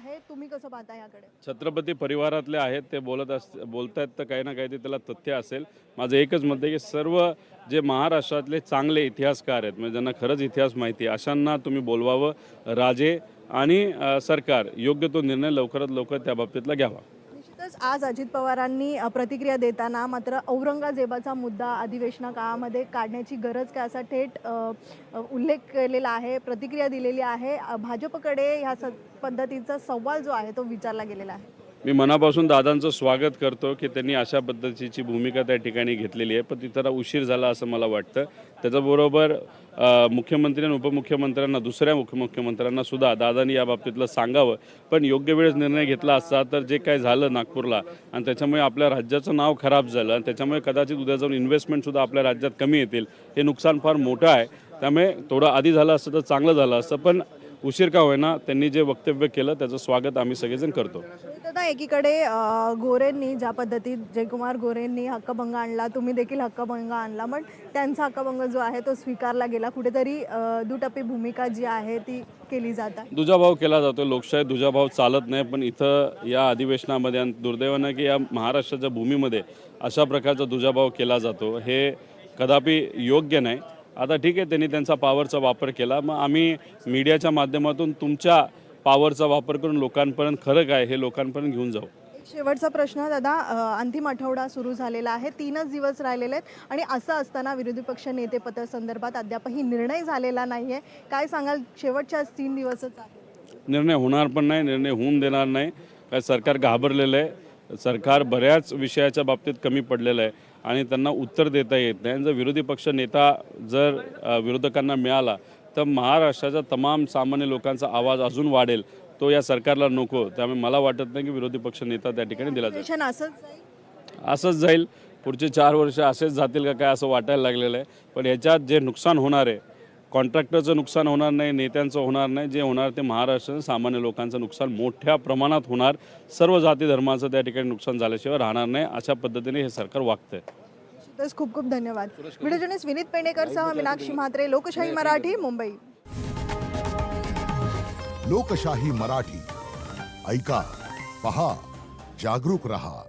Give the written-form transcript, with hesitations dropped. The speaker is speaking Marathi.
आहे, तुम्ही कसं पाहता याकडे? छत्रपती परिवारातले आहेत ते बोलतायत तर काही ना काही ते त्याला तथ्य असेल. माझं एकच मत आहे की सर्व जे महाराष्ट्रातले चांगले इतिहासकार आहेत म्हणजे ज्यांना खरंच इतिहास माहिती आहे अशांना तुम्ही बोलवावं. राजे आणि सरकार योग्य तो निर्णय लवकरात लवकर त्या बाबतीतला घ्यावा. निश्चितच आज अजित पवारांनी प्रतिक्रिया देताना मात्र औरंगजेबाचा मुद्दा अधिवेशना काळामध्ये काढण्याची गरज काय असा थेट उल्लेख केलेला आहे, प्रतिक्रिया दिलेली आहे. भाजपकडे ह्या पद्धतीचा सवाल जो आहे तो विचारला गेलेला आहे. मी मनापासून दादांचं स्वागत करतो की त्यांनी अशा पद्धतीची भूमिका त्या ठिकाणी घेतलेली आहे, पण ती जरा उशीर झाला असं मला वाटतं. त्याच्याबरोबर मुख्यमंत्री आणि उपमुख्यमंत्र्यांना दुसऱ्या मुख्यमंत्र्यांना सुद्धा दादांनी या बाबतीतलं सांगावं. पण योग्य वेळेस निर्णय घेतला असता तर जे काय झालं नागपूरला आणि त्याच्यामुळे आपल्या राज्याचं नाव खराब झालं आणि त्याच्यामुळे कदाचित उद्या जाऊन इन्व्हेस्टमेंटसुद्धा आपल्या राज्यात कमी येतील. हे नुकसान फार मोठं आहे. त्यामुळे थोडं आधी झालं असतं तर चांगलं झालं असतं, पण उशीर का होईना त्यांनी जे वक्तव्य केलं त्याचं स्वागत आम्ही सगळेजण करतो. आता एकीकडे गोरेंनी ज्या पद्धतीत जयकुमार गोरेंनी हक्कभंग आणला, तुम्ही देखील हक्कभंग आणला, पण त्यांचा हक्कभंग जो आहे तो स्वीकारला गेला. कुठेतरी दुटप्पी भूमिका जी आहे ती केली जात आहे. दुजाभाव केला जातो. लोकशाही दुजाभाव चालत नाही, पण इथं या अधिवेशनामध्ये आणि दुर्दैवानं की या महाराष्ट्राच्या भूमीमध्ये अशा प्रकारचा दुजाभाव केला जातो हे कदापि योग्य नाही. आता ठीक आहे, त्यांनी त्यांचा पॉवरचा वापर केला, मग आम्ही मीडियाच्या माध्यमातून तुमच्या पॉवरचा वापर करून लोकांपर्यंत खरं काय हे लोकांपर्यंत घेऊन जाऊ. शेवटचा प्रश्न दादा, अंतिम आठवडा सुरू झालेला आहे, 3च दिवस राहिलेले आहेत आणि असं असताना विरोधी पक्ष नेते पदासंदर्भात अद्यापही निर्णय झालेला नाही आहे. काय सांगाल? शेवटच्या 3 दिवसच आहे. निर्णय होणार पण नाही, निर्णय होऊन देणार नाही. काय सरकार घाबरलेलं आहे. सरकार बऱ्याच विषयाच्या बाबतीत कमी पडलेलं आहे आणि त्यांना उत्तर देता येत नाही. जर विरोधी पक्ष नेता विरोधकांना मिळाला तर महाराष्ट्राच्या तमाम सामान्य लोकांचा आवाज अजून वाढेल. तो या सरकारला नको. त्यामुळे मला वाटत नाही की विरोधी पक्ष नेता त्या ठिकाणी दिला जाईल. असंच जाईल. पुढचे 4 वर्ष असेच जातील का काय असं वाटायला लागलेलं आहे. पण याच्यात जे नुकसान होणार आहे, कॉन्ट्रॅक्टरचं नुकसान होणार नाही, नेत्यांचं होणार नाही. जे होणार ते महाराष्ट्राचं सामान्य लोकांचं नुकसान मोठ्या प्रमाणात होणार. सर्व जाती धर्माचं त्या ठिकाणी नुकसान झाल्याशिवाय राहणार नाही. अशा पद्धतीने हे सरकार वागतंय. खूप खूप धन्यवाद. व्हिडिओ जर्नलिस्ट विनीत पेंडेकरसह मीनाक्षी म्हात्रे, लोकशाही मराठी, मुंबई. लोकशाही मराठी ऐका, पहा, जागरूक रहा.